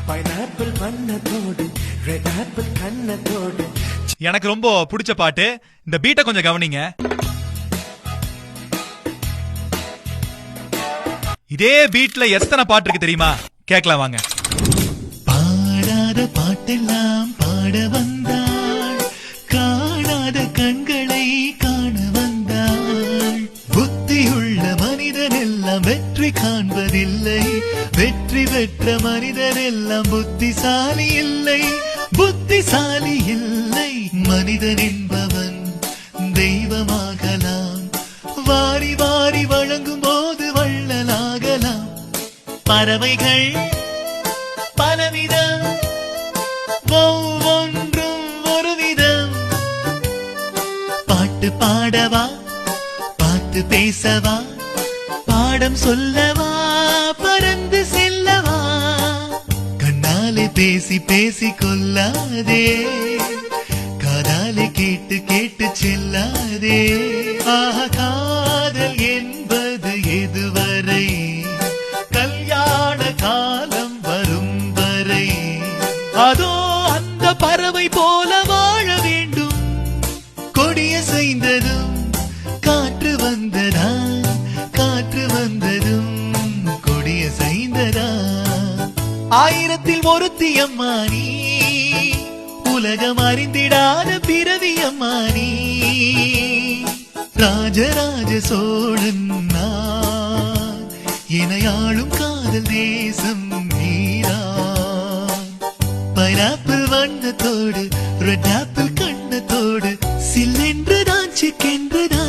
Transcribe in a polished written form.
Pineapple வண்ணத்தோடு red apple கண்ணத்தோடு. எனக்கு ரொம்ப பிடிச்ச பாட்டு. இந்த பீட்டை கொஞ்சம் கவனிங்க. இதே பீட்ல எத்தனை பாட்டு இருக்கு தெரியுமா? கேட்கலாம் வாங்க. பாடாத பாட்டெல்லாம் பாட வந்தாள், காணாத கண்களை காண வந்தாள். புத்தியுள்ள மனிதன் எல்லாம் வெற்றி காண்பதில்லை, வெற்றி பெற்ற மனிதன் எல்லாம் புத்திசாலி இல்லை, புத்திசாலி இல்லை. மனிதன் என்பவன் தெய்வமாகலாம், வாரி வாரி வழங்கும் போது வள்ளலாகலாம். பறவைகள் பலவிதம், ஒவ்வொன்றும் ஒரு விதம். பாட்டு பாடவா, பாட்டு பேசவா, பாடம் சொல்லவா, பறந்து செல்லவா. கண்ணாலே பேசி பேசி கொல்லாதே, காதாலே கேட்டு கேட்டு செல்லாதே. ஆஹா, காதல் என்பது எதுவரை? கல்யாண காலம் வரும் வரை. அதோ அந்த பறவை போல வாழ வேண்டும். கொடிய செய்ததும் காற்று வந்ததா, காற்று வந்ததும் கொடிய செய்ததா. ஆயிரத்தில் ஒருத்தி அம்மா நீ, உலகம் அறிந்திடாத பிறவி அம்மா நீ. ராஜராஜ சோழன் நான், இணையாளும் காதல் தேசம் நீதான். பைனாப்பிள் வண்ணத்தோடு ரெட் ஆப்பிள் கண்ணத்தோடு, சில்லென்றுதான் சிக்கென்றுதான்